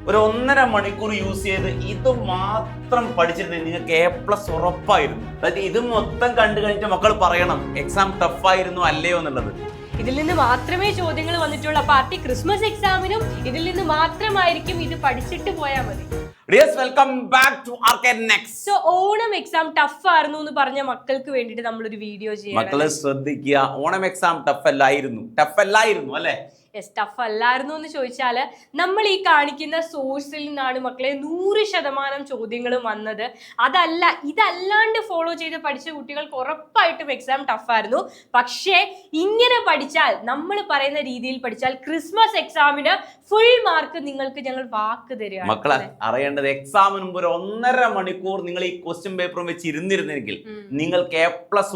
ഒരു 1.5 മണിക്കൂർ യൂസ് ചെയ്ത് ഇത് മാത്രം പഠിച്ചിരുന്നെങ്കിൽ നിങ്ങൾക്ക് A+ ഉറപ്പായിരുന്നു. അതായത് ഇത് മൊത്തം കണ്ടു കഴിഞ്ഞിട്ട് മക്കൾ പറയണം എക്സാം ടഫായിരുന്നു അല്ലയോ എന്നുള്ളത്. ഇതിൽ നിന്ന് മാത്രമേ ചോദ്യങ്ങൾ വന്നിട്ടുള്ളൂ. പാർട്ടി ക്രിസ്മസ് എക്സാമിനും ഇതിൽ നിന്ന് മാത്രമായിരിക്കും ഇത് പഠിച്ചിട്ട് പോയാൽ മതി. Welcome back to arcade next. So Onam exam tough ആയിരുന്നു എന്ന് പറഞ്ഞ മക്കൾക്ക് വേണ്ടിയിട്ട് നമ്മളൊരു വീഡിയോ ചെയ്യാം. മക്കളെ ശ്രദ്ധിക്കുക, ഓണം എക്സാം ടഫ് അല്ലായിരുന്നു അല്ലെ? ടഫ് അല്ലായിരുന്നു എന്ന് ചോദിച്ചാല് നമ്മൾ ഈ കാണിക്കുന്ന സോഴ്സിൽ നിന്നാണ് മക്കളെ 100% ചോദ്യങ്ങളും വന്നത്. ഇതല്ലാണ്ട് ഫോളോ ചെയ്ത് പഠിച്ച കുട്ടികൾക്ക് ഉറപ്പായിട്ടും എക്സാം ടഫായിരുന്നു. പക്ഷേ ഇങ്ങനെ പഠിച്ചാൽ, നമ്മൾ പറയുന്ന രീതിയിൽ പഠിച്ചാൽ ക്രിസ്മസ് എക്സാമിന് ഫുൾ മാർക്ക് നിങ്ങൾക്ക് ഞങ്ങൾ വാക്ക് തരികയാണ്. മക്കളെ അറിയേണ്ടത്, എക്സാമിന് മുമ്പ് ഒരു 1.5 മണിക്കൂർ നിങ്ങൾ ഈ ക്വസ്റ്റ്യൻ പേപ്പറും വെച്ച് ഇരുന്നിരുന്നെങ്കിൽ നിങ്ങൾക്ക് A+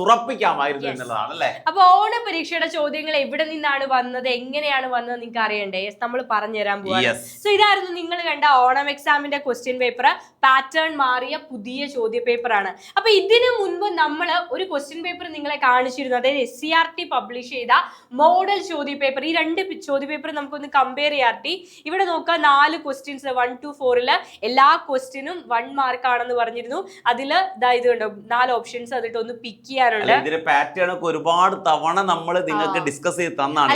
ഉറപ്പിക്കാമായിരുന്നു എന്നുള്ളതാണ് അല്ലേ? അപ്പൊ ഓണ പരീക്ഷയുടെ ചോദ്യങ്ങൾ എവിടെ നിന്നാണ് വന്നത്, എങ്ങനെയാണ് വന്നത് നിങ്ങൾക്ക് അറിയണ്ടേ? നമ്മൾ പറഞ്ഞുതരാൻ പോവാണ്. സോ ഇതായിരുന്നു നിങ്ങൾ കണ്ട ഓണം എക്സാമിന്റെ ക്വസ്റ്റ്യൻ പേപ്പർ. പാറ്റേൺ മാറിയ പുതിയ ചോദ്യ പേപ്പറാണ്. അപ്പൊ ഇതിനു മുൻപ് നമ്മൾ ഒരു ക്വസ്റ്റ്യൻ പേപ്പർ നിങ്ങളെ കാണിച്ചിരുന്നു, അതായത് SCERT പബ്ലിഷ് ചെയ്ത മോഡൽ ചോദ്യ പേപ്പർ. ഈ 2 ചോദ്യ പേപ്പർ നമുക്കൊന്ന് കമ്പയർ ചെയ്യാം. ഇവിടെ നോക്കാം, 4 ക്വസ്റ്റ്യൻസ് 1 to 4 എല്ലാ ക്വസ്റ്റ്യനും 1 മാർക്ക് ആണെന്ന് പറഞ്ഞിരുന്നു. അതില് ഇത് കണ്ടോ 4 ഓപ്ഷൻസ് അതിട്ട് ഒന്ന് പിക്ക് ചെയ്യാനുണ്ട്. ഇതിന്റെ പാറ്റേൺ ഒക്കെ ഒരുപാട് തവണ നമ്മൾ നിങ്ങൾക്ക് ഡിസ്കസ് ചെയ്ത് തന്നാണ്.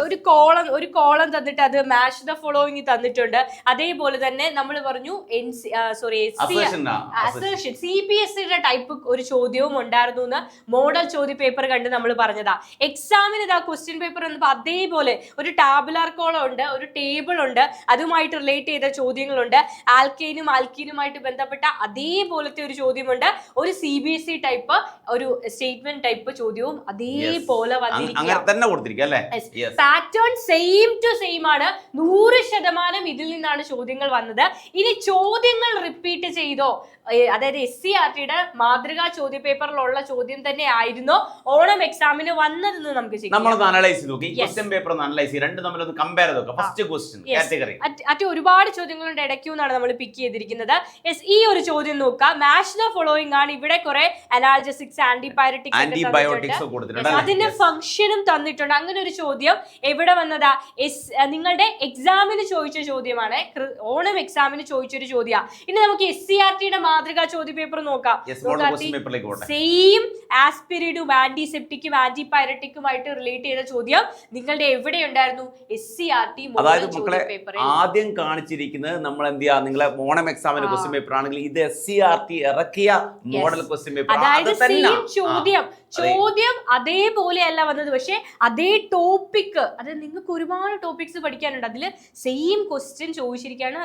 ഒരു കോളം തന്നിട്ട് അത് മാച്ച് ദ ഫോളോയിങ് തന്നിട്ടുണ്ട്. അതേപോലെ തന്നെ നമ്മൾ പറഞ്ഞു CPSE ടൈപ്പ് ഒരു ചോദ്യവും ഉണ്ടായിരുന്നു എന്ന് മോഡൽ ചോദ്യ പേപ്പർ കണ്ട് നമ്മൾ പറഞ്ഞതാ. എക്സാമിന് ഇതാ ക്വസ്റ്റ്യൻ പേപ്പർ വന്നപ്പോൾ അതേപോലെ ഒരു ടാബുലാർ കോളം ഉണ്ട്, ഒരു ടേബിൾ ഉണ്ട്, അതുമായിട്ട് റിലേറ്റ് ചെയ്ത ചോദ്യങ്ങളുണ്ട്. ആൽക്കൈനും ആൽക്കീനുമായിട്ട് ബന്ധപ്പെട്ട അതേപോലത്തെ ഒരു ചോദ്യമുണ്ട്. ഒരു CBSE ടൈപ്പ് ഒരു സ്റ്റേറ്റ്മെന്റ് ടൈപ്പ് ചോദ്യവും അതേപോലെ പാറ്റേൺ സെയിം ടു സെയിം ആണ്. 100% ഇതിൽ നിന്നാണ് ചോദ്യങ്ങൾ വന്നത്. ഇനി ചോദ്യങ്ങൾ റിപ്പീറ്റ് ചെയ്തോ, അതായത് SCERTയുടെ മാതൃകാ ചോദ്യ പേപ്പറിലുള്ള ചോദ്യം തന്നെ ആയിരുന്നോ ഓണം എക്സാമിന് വന്നതെന്ന് നമുക്ക് ഒരുപാട് ചോദ്യങ്ങളുടെ ഇടയ്ക്കുന്നാണ് നമ്മൾ പിക്ക് ചെയ്തിരിക്കുന്നത്. ഈ ഒരു ചോദ്യം നോക്കാം, മാച്ച് ദ ഫോളോയിങ് ആണ്. ഇവിടെ കുറെ അനാൽജസിക്സ്, ആന്റിബയോട്ടിക്സ്, അതിന്റെ ഫംഗ്ഷനും തന്നിട്ടുണ്ട്. അങ്ങനെ ഒരു ചോദ്യം എവിടെ വന്നതാ? നിങ്ങളുടെ എക്സാമിന് ചോദിച്ച ചോദ്യമാണ്, ഓണം എക്സാമിന് ചോദിച്ചൊരു ചോദ്യമാണ്. ഇനി നമുക്ക് SCERTയുടെ മാതൃകാ ചോദ്യ പേപ്പർ നോക്കാം. സെയിം ആസ്പിരിഡും ആന്റിസെപ്റ്റിക്കും ആന്റിപൈററ്റിക്കുമായിട്ട് റിലേറ്റ് ചെയ്ത ചോദ്യം നിങ്ങളുടെ എവിടെ ഉണ്ടായിരുന്നു? SCERT മോഡൽ ചോദ്യ പേപ്പർ. ആദ്യം കാണിച്ചിരിക്കുന്നത് നമ്മൾ എന്ത് ചെയ്യാ, നിങ്ങളെ ഓണം എക്സാമിന്റെ ക്വസ്റ്റ്യൻ പേപ്പർ ആണെങ്കിൽ ഇത് SCERT ഇറക്കിയ മോഡൽ ക്വസ്റ്റ്യൻ പേപ്പർ. അതായത് സെയിം ചോദ്യം അതേപോലെയല്ല വന്നത്, പക്ഷെ അതേ ടോപ്പിക്. അതായത് നിങ്ങൾക്ക് ഒരുപാട് ടോപ്പിക്സ് പഠിക്കാനുണ്ട്, അതില് സെയിം ക്വസ്റ്റ്യൻ ചോദിച്ചിരിക്കുകയാണ്.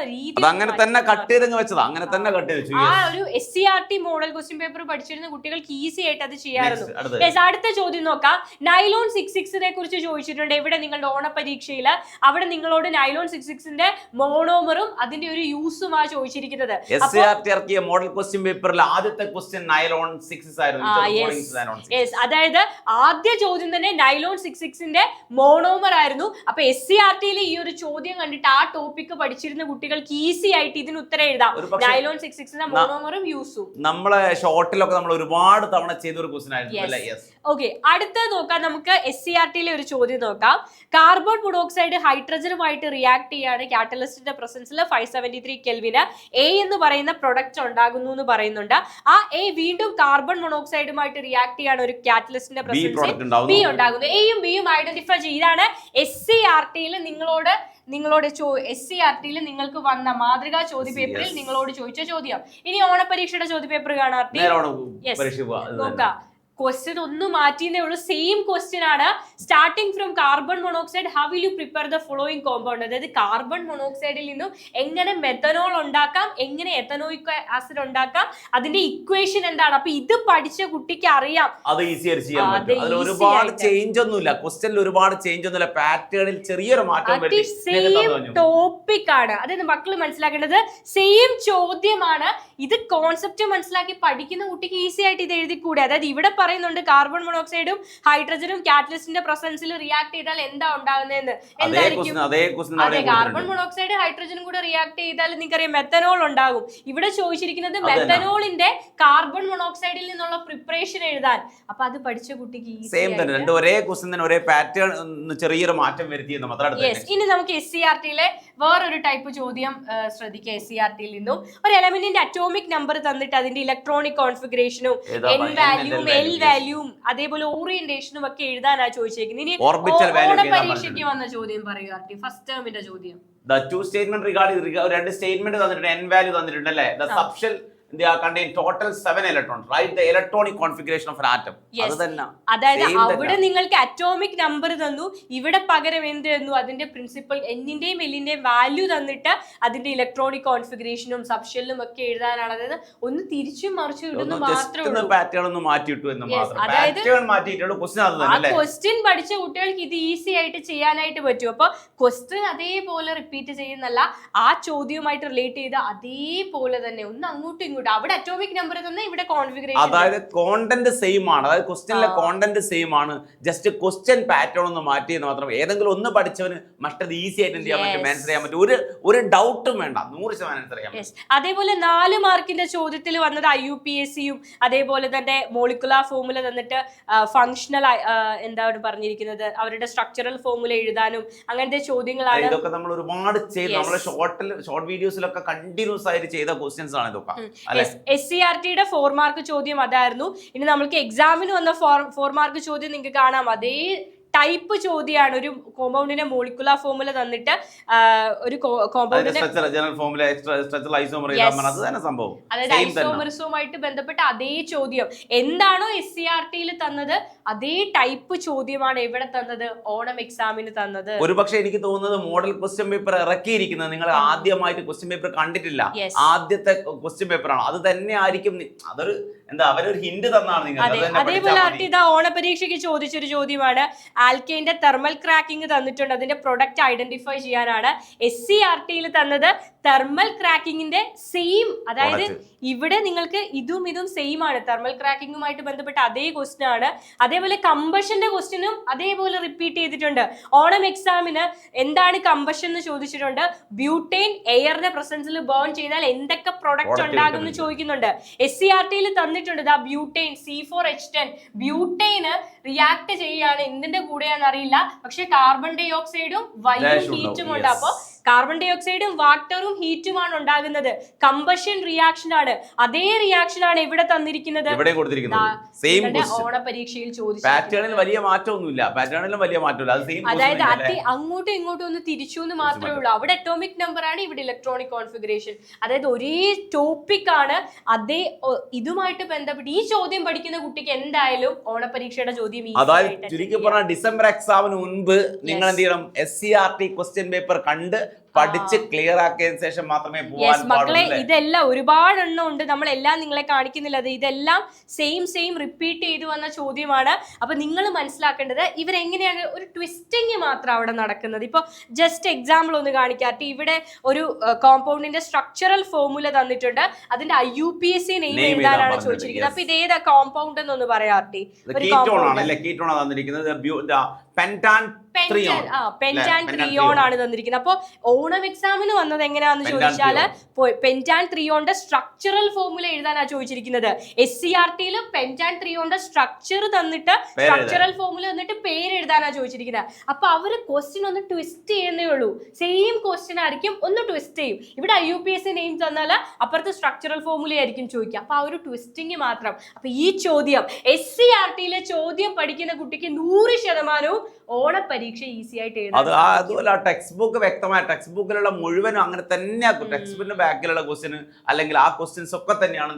അങ്ങനെ തന്നെ കട്ട് ചെയ്ത് വെച്ചത്, അങ്ങനെ തന്നെ കട്ട് ചെയ്ത് ആ ഒരു SCERT മോഡൽ ക്വസ്റ്റ്യൻ പേപ്പർ പഠിച്ചിരുന്ന കുട്ടികൾക്ക് ഈസി ആയിട്ട് അത് ചെയ്യാറുണ്ട്. അടുത്ത ചോദ്യം നോക്കാം. നൈലോൺ 66നെ കുറിച്ച് ചോദിച്ചിട്ടുണ്ട്. എവിടെ നിങ്ങളുടെ ഓണ പരീക്ഷയില് അവിടെ നിങ്ങളോട് നൈലോൺ 66ന്റെ മോണോമറും അതിന്റെ ഒരു യൂസുമാ ചോദിച്ചിരിക്കുന്നത്. SCERT ഇറക്കിയ മോഡൽ ക്വസ്റ്റ്യൻ പേപ്പറിൽ ആദ്യത്തെ ക്വസ്റ്റ്യൻ നൈലോൺ 66 ആയിരുന്നു. അതായത് ആദ്യ ചോദ്യം തന്നെ നൈലോൺ 66ന്റെ മോണോമർ ആയിരുന്നു. അപ്പൊ SCERTയിൽ ഈ ഒരു ചോദ്യം കണ്ടിട്ട് ആ ടോപ്പിക് പഠിച്ചിരുന്ന കുട്ടികൾക്ക് ഈസി ആയിട്ട് ഇതിന് ഉത്തരം എഴുതാം. നൈലോൺ 66ന്റെ മോണോമറും യൂസും നമ്മളെ ഷോർട്ടിലൊക്കെ നമ്മൾ ഒരുപാട് തവണ ചെയ്ത ഒരു ക്വസ്റ്റ്യൻ ആയിരുന്നു. ഓക്കെ, അടുത്തത് നോക്കാം. നമുക്ക് SCERTയിലെ ഒരു ചോദ്യം നോക്കാം. കാർബൺ മോണോക്സൈഡ് ഹൈഡ്രജനുമായിട്ട് റിയാക്ട് ചെയ്യാണ് കാറ്റലിസ്റ്റിന്റെ പ്രസൻസിൽ 573 കെൽവിന് A എന്ന് പറയുന്ന പ്രൊഡക്റ്റ് ഉണ്ടാകുന്നു എന്ന് പറയുന്നുണ്ട്. ആ A വീണ്ടും കാർബൺ മോണോക്സൈഡുമായിട്ട് റിയാക്ട് ചെയ്യാണ് ഒരു കാറ്റലിസ്റ്റിന്റെ പ്രസൻസിൽ B ഉണ്ടാകുന്നു. Aയും Bയും ഐഡന്റിഫൈ ചെയ്താണ് SCERTയിൽ SCERTയിൽ നിങ്ങൾക്ക് വന്ന മാതൃകാ ചോദ്യ പേപ്പറിൽ നിങ്ങളോട് ചോദിച്ച ചോദ്യം. ഇനി ഓണപരീക്ഷയുടെ ചോദ്യ പേപ്പർ കാണാം. നോക്കാം, ക്വസ്റ്റ്യൻ ഒന്ന് മാറ്റിയേ ഉള്ളൂ. സെയിം ക്വസ്റ്റ്യൻ ആണ്. Starting from carbon monoxide, how will you prepare the following compound. അതായത് കാർബൺ മോണോക്സൈഡിൽ നിന്നും എങ്ങനെ മെത്തനോൾ ഉണ്ടാക്കാം, എങ്ങനെ എത്തനോയിക് ആസിഡ് ഉണ്ടാക്കാം, അതിന്റെ ഇക്വേഷൻ എന്താണ്. അപ്പൊ ഇത് പഠിച്ച കുട്ടിക്ക് അറിയാം, അത് ഈസിയായിട്ട് ചെയ്യാൻ പറ്റും. അതിൽ ഒരുപാട് ചേഞ്ച് ഒന്നുമില്ല, ക്വസ്റ്റ്യനിൽ ഒരുപാട് ചേഞ്ച് ഒന്നുമില്ല, പാറ്റേണിൽ ചെറിയൊരു മാറ്റം. സെയിം ടോപ്പിക് ആണ്. അതായത് മക്കൾ മനസ്സിലാക്കേണ്ടത് സെയിം ചോദ്യമാണ്. ഇത് കോൺസെപ്റ്റ് മനസ്സിലാക്കി പഠിക്കുന്ന കുട്ടിക്ക് ഈസി ആയിട്ട് ഇത് എഴുതിക്കൂടെ. അതായത് ഇവിടെ പറയുന്നുണ്ട് കാർബൺ മോണോക്സൈഡും ഹൈഡ്രജനും കാറ്റലിസ്റ്റിന്റെ പ്രസൻസിൽ റിയാക്ട് ചെയ്താൽ എന്താ ഉണ്ടാകുന്നതെന്ന്. എന്തായിരിക്കും? അതെ, കാർബൺ മോണോക്സൈഡ് ഹൈഡ്രജനും കൂടെ റിയാക്ട് ചെയ്താൽ നിങ്ങൾക്കറിയാം മെത്തനോൾ ഉണ്ടാകും. ഇവിടെ ചോദിച്ചിരിക്കുന്നത് മെത്തനോളിന്റെ കാർബൺ മോണോക്സൈഡിൽ നിന്നുള്ള പ്രിപ്പറേഷൻ എഴുതാൻ. അപ്പൊ അത് പഠിച്ച കുട്ടിക്ക് ഒരേ ക്വസ്റ്റ്യൻ ഒരേ പാറ്റേൺ ചെറിയൊരു മാറ്റം വരുത്തിയെന്ന് മാത്രം. ഇനി നമുക്ക് SCERT-ലെ വേറൊരു ടൈപ്പ് ചോദ്യം ശ്രദ്ധിക്കുക. SCERT-ൽ നിന്നും ഒരു എലമെന്റിന്റെ അറ്റോമിക് നമ്പർ തന്നിട്ട് അതിന്റെ ഇലക്ട്രോണിക് കോൺഫിഗറേഷനും N വാല്യൂവും L വാല്യൂവും അതേപോലെ ഓറിയന്റേഷനും ഒക്കെ എഴുതാനാ ചോദിച്ചേക്കുന്നത്. ഇനി ഓണപരീക്ഷയ്ക്ക് വന്ന ചോദ്യം പറയൂ ആർട്ടി, ഫസ്റ്റ് ടേമിന്റെ ചോദ്യം. The two statement regarding രണ്ട് സ്റ്റേറ്റ്മെന്റ് തന്നിട്ടുണ്ട്, n വാല്യൂ തന്നിട്ടുണ്ട് അല്ലേ. The subshell they are contain total 7 electrons, right? The electronic configuration of an atom. അതായത് അവിടെ നിങ്ങൾക്ക് അറ്റോമിക് നമ്പർ തന്നു, ഇവിടെ പകരം എന്ത് തന്നു, അതിന്റെ പ്രിൻസിപ്പൽ എന്നിന്റെയും എല്ലിന്റെയും വാല്യൂ തന്നിട്ട് അതിന്റെ ഇലക്ട്രോണിക് കോൺഫിഗറേഷനും സബ്ഷെല്ലും ഒക്കെ എഴുതാനാണ്. അതായത് ഒന്ന് തിരിച്ചും മറിച്ചും ഇടുന്നു മാത്രമേ ഉള്ളൂ. ആ ക്വസ്റ്റ്യൻ പഠിച്ച കുട്ടികൾക്ക് ഇത് ഈസി ആയിട്ട് ചെയ്യാനായിട്ട് പറ്റും. അപ്പൊ ക്വസ്റ്റ്യൻ അതേപോലെ റിപ്പീറ്റ് ചെയ്യുന്നല്ല, ആ ചോദ്യവുമായിട്ട് റിലേറ്റ് ചെയ്ത് അതേപോലെ തന്നെ ഒന്ന് അങ്ങോട്ടും ഇങ്ങോട്ടും. അവിടെ അറ്റോമിക് നമ്പർ തന്നെ ഇവിടെ കോൺഫിഗറേഷൻ, അതായത് കോണ്ടന്റ് സെയിം ആണ്. അതായത് ക്വസ്റ്റ്യനിലെ കോണ്ടന്റ് സെയിം ആണ്, ജസ്റ്റ് ക്വസ്റ്റ്യൻ പാറ്റേൺ ഒന്ന് മാറ്റിയെന്ന് മാത്രം. ഏതെങ്കിലും ഒന്ന് പഠിച്ചവന് മറ്റത് ഈസി ആയിട്ട് എന്ത് ചെയ്യാൻ പറ്റും, ആൻസർ ചെയ്യാൻ പറ്റും. ഒരു ഡൗട്ടും വേണ്ട, 100% ആൻസർ ചെയ്യാൻ പറ്റും. അതേപോലെ 4 മാർക്കിന്റെ ചോദ്യത്തിൽ വന്നത് IUPACയും അതേപോലെ തന്നെ മോളിക്കുലാർ ഫോർമുല തന്നിട്ട് ഫങ്ഷണൽ എന്താണ് പറഞ്ഞിരിക്കുന്നത്, അവരുടെ സ്ട്രക്ചറൽ ഫോർമുല എഴുതാനും അങ്ങനത്തെ ചോദ്യങ്ങളാണ്. ഇതൊക്കെ നമ്മൾ ഒരുപാട് ചെയ്ത് നമ്മളെ ഷോർട്ട് വീഡിയോസിലൊക്കെ കണ്ടിന്യൂസ് ആയിട്ട് ചെയ്ത ക്വസ്റ്റ്യൻസ് ആണ് ഇതൊക്കെ. SCERT-യുടെ 4 മാർക്ക് ചോദ്യം അതായിരുന്നു. ഇനി നമുക്ക് എക്സാമിന് വന്ന 4 മാർക്ക് ചോദ്യം നിങ്ങൾക്ക് കാണാം. അതേ ടൈപ്പ് ചോദ്യമാണ്. ഒരു കോമ്പൗണ്ടിന്റെ മോളിക്കുലാർ ഫോർമുല തന്നിട്ട് ഒരു കോമ്പൗണ്ടിന്റെ അതായത് ഐസോമെറിസവുമായിട്ട് ബന്ധപ്പെട്ട അതേ ചോദ്യം എന്താണോ SCERT-ൽ തന്നത് അതേ ടൈപ്പ് ചോദ്യമാണ് ഇവിടെ തന്നത്, ഓണം എക്സാമിന് തന്നത്. ഒരുപക്ഷെ എനിക്ക് തോന്നുന്നത് മോഡൽ ക്വസ്റ്റ്യൻ പേപ്പർ ഇറക്കിയിരിക്കുന്നത് നിങ്ങൾ ആദ്യമായിട്ട് ക്വസ്റ്റ്യൻ പേപ്പർ കണ്ടിട്ടില്ല, ആദ്യത്തെ ക്വസ്റ്റ്യൻ പേപ്പർ ആണ്. അത് തന്നെ ആയിരിക്കും. അതൊരു എന്താ അവരൊരു ഹിന്റ് തന്നാണ് നിങ്ങൾക്ക്. അതേപോലെ ഇതാ ഓണപരീക്ഷയ്ക്ക് ചോദിച്ചൊരു ചോദ്യമാണ്. ആൽക്കൈന്റെ തെർമൽ ക്രാക്കിംഗ് തന്നിട്ടുണ്ട്, അതിന്റെ പ്രൊഡക്റ്റ് ഐഡന്റിഫൈ ചെയ്യാനാണ്. SCERT-ൽ തന്നത് തെർമൽ ക്രാക്കിങ്ങിന്റെ സെയിം, അതായത് ഇവിടെ നിങ്ങൾക്ക് ഇതും സെയിം ആണ്. തെർമൽ ക്രാക്കിങ്ങുമായിട്ട് ബന്ധപ്പെട്ട അതേ ക്വസ്റ്റ്യൻ ആണ്. അതേപോലെ കമ്പഷന്റെ ക്വസ്റ്റ്യനും അതേപോലെ റിപ്പീറ്റ് ചെയ്തിട്ടുണ്ട്. ഓണം എക്സാമിന് എന്താണ് കമ്പഷൻ എന്ന് ചോദിച്ചിട്ടുണ്ട്. ബ്യൂട്ടൈൻ എയറിന്റെ പ്രസൻസിൽ ബേൺ ചെയ്താൽ എന്തൊക്കെ പ്രൊഡക്റ്റ് ഉണ്ടാകും എന്ന് ചോദിക്കുന്നുണ്ട്. SCERT-ൽ തന്നിട്ടുണ്ട് ബ്യൂട്ടൈൻ C4H10. ബ്യൂട്ടൈന് റിയാക്ട് ചെയ്യാണ്, എന്തിന്റെ കൂടെയാണെന്ന് അറിയില്ല, പക്ഷെ കാർബൺ ഡൈ ഓക്സൈഡും വൈയും ഹീറ്റും ഉണ്ട്. അപ്പൊ കാർബൺ ഡൈ ഓക്സൈഡും വാട്ടറും ഹീറ്റുമാണ് ഉണ്ടാകുന്നത്. കമ്പഷൻ റിയാക്ഷൻ ആണ്. അതേ റിയാക്ഷൻ ആണ് ഇവിടെ തന്നിരിക്കുന്നത്. ഓണപരീക്ഷയിൽ ചോദിച്ചു. അതായത് അങ്ങോട്ടും ഇങ്ങോട്ടും ഒന്ന് തിരിച്ചു എന്ന് മാത്രമേ ഉള്ളൂ. അവിടെ അറ്റോമിക് നമ്പർ ആണ്, ഇവിടെ ഇലക്ട്രോണിക് കോൺഫിഗറേഷൻ. അതായത് ഒരേ ടോപ്പിക് ആണ്. അതേ ഇതുമായിട്ട് ബന്ധപ്പെട്ട് ഈ ചോദ്യം പഠിക്കുന്ന കുട്ടിക്ക് എന്തായാലും ഓണപരീക്ഷയുടെ ചോദ്യം ഡിസംബർ എക്സാമിന് മുൻപ് നിങ്ങൾ എന്ത് ചെയ്യണം, SCERT ക്വസ്റ്റ്യൻ പേപ്പർ കണ്ട് പഠിച്ച് ക്ലിയർ ആക്കിയതിനു ശേഷം മാത്രമേ പോകാൻ മക്കളെ. ഇതെല്ലാം ഒരുപാട് എണ്ണം ഉണ്ട്, നമ്മളെല്ലാം നിങ്ങളെ കാണിക്കുന്നില്ല. ഇതെല്ലാം സെയിം റിപ്പീറ്റ് ചെയ്തു വന്ന ചോദ്യമാണ്. അപ്പൊ നിങ്ങൾ മനസ്സിലാക്കേണ്ടത് ഇവരെങ്ങനെയാണ് ഒരു ട്വിസ്റ്റിങ് മാത്രം അവിടെ നടക്കുന്നത്. ഇപ്പൊ ജസ്റ്റ് എക്സാമ്പിൾ ഒന്ന് കാണിക്കാട്ടെ. ഇവിടെ ഒരു കോമ്പൗണ്ടിന്റെ സ്ട്രക്ചറൽ ഫോർമുല തന്നിട്ടുണ്ട്, അതിന്റെ IUPAC നെയിം എഴുതാനാണ് ചോദിച്ചിരിക്കുന്നത്. അപ്പൊ ഇതേതാ കോമ്പൗണ്ട് എന്നൊന്ന് പറയാട്ടെ. പെന്റാൻ ത്രിയോൺ ആണ് തന്നിരിക്കുന്നത്. അപ്പൊ ഓണം എക്സാമിന് വന്നത് എങ്ങനെയാന്ന് ചോദിച്ചാല് പെന്റാൻ ത്രിയോണിന്റെ സ്ട്രക്ചറൽ ഫോർമുല എഴുതാനാ ചോദിച്ചിരിക്കുന്നത്. SCERT-ൽ പെന്റാൻ ത്രിയോണിന്റെ സ്ട്രക്ചർ തന്നിട്ട് സ്ട്രക്ചറൽ ഫോർമുല തന്നിട്ട് പേര് എഴുതാനാ ചോദിച്ചിരിക്കുന്നത്. അപ്പൊ അവര് ക്വസ്റ്റ്യൻ ഒന്ന് ട്വിസ്റ്റ് ചെയ്യുന്നേ ഉള്ളൂ. സെയിം ക്വസ്റ്റ്യൻ ആയിരിക്കും, ഒന്ന് ട്വിസ്റ്റ് ചെയ്യും. ഇവിടെ IUPAC നെയിം തന്നാൽ അപ്പുറത്ത് സ്ട്രക്ചറൽ ഫോർമുല ആയിരിക്കും ചോദിക്കുക. അപ്പൊ ആ ഒരു ട്വിസ്റ്റിംഗ് മാത്രം. അപ്പൊ ഈ ചോദ്യം SCERT-ലെ ചോദ്യം പഠിക്കുന്ന കുട്ടിക്ക് 100% ഓണപരീക്ഷ ഈസി ആയിട്ട് എഴുതാം. അതുപോലെ ടെക്സ്റ്റ് ബുക്ക് വ്യക്തമായ ടെക്സ്റ്റ് ബുക്കിലുള്ള മുഴുവനും അങ്ങനെ തന്നെയാക്കും. ടെക്സ്റ്റ് ബുക്കിന്റെ ബാക്കിലുള്ള ക്വസ്റ്റ്യൻ അല്ലെങ്കിൽ ആ ക്വസ്റ്റ്യൻസ് ഒക്കെ തന്നെയാണ്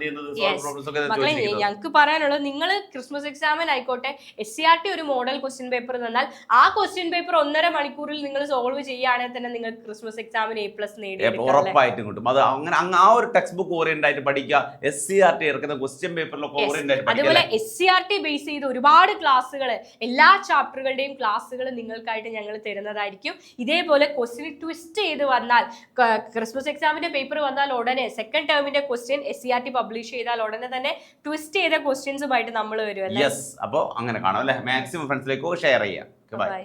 ഞങ്ങൾക്ക് പറയാനുള്ളത്, നിങ്ങൾ ക്രിസ്മസ് എക്സാമിന് ആയിക്കോട്ടെ SCERT ഒരു മോഡൽ ക്വസ്റ്റ്യൻ പേപ്പർ തന്നാൽ ആ ക്വസ്റ്റ്യൻ പേപ്പർ 1.5 മണിക്കൂറിൽ നിങ്ങൾ സോൾവ് ചെയ്യുകയാണെങ്കിൽ തന്നെ നിങ്ങൾ ക്രിസ്മസ് എക്സാമിന് A+ നേടി ഉറപ്പായിട്ടും കിട്ടും. അത് അങ്ങനെ ആ ഒരു ടെക്സ്റ്റ് ബുക്ക് ഓറിയന്റഡ് ആയിട്ട് പഠിക്കുക. SCERT ഇറക്കുന്ന ക്വസ്റ്റ്യൻ പേപ്പറിലൊക്കെ ഓറിയന്റഡ് ആയിട്ട്. അതുപോലെ SCERT ബേസ് ചെയ്ത് ഒരുപാട് ക്ലാസ്സുകൾ എല്ലാ ചാപ്റ്ററുകളുടെയും ഓൺലൈൻ ക്ലാസ്സുകൾ നിങ്ങൾക്കായിട്ട് ഞങ്ങൾ തരുന്നതായിരിക്കും. ഇതേപോലെ ക്വസ്റ്റ്യൻ ട്വിസ്റ്റ് ചെയ്ത് വന്നാൽ, ക്രിസ്മസ് എക്സാമിന്റെ പേപ്പർ വന്നാൽ ഉടനെ സെക്കൻഡ് ടേമിന്റെ ക്വസ്റ്റ്യൻ SCERT പബ്ലിഷ് ചെയ്താൽ ഉടനെ തന്നെ ട്വിസ്റ്റ് ചെയ്ത ക്വസ്റ്റ്യൻസുമായിട്ട് നമ്മൾ വരും. യെസ്, അപ്പോൾ അങ്ങനെ കാണാം അല്ലേ. മാക്സിമം ഫ്രണ്ട്സിലേക്ക് ഷെയർ ചെയ്യാം. ബൈ.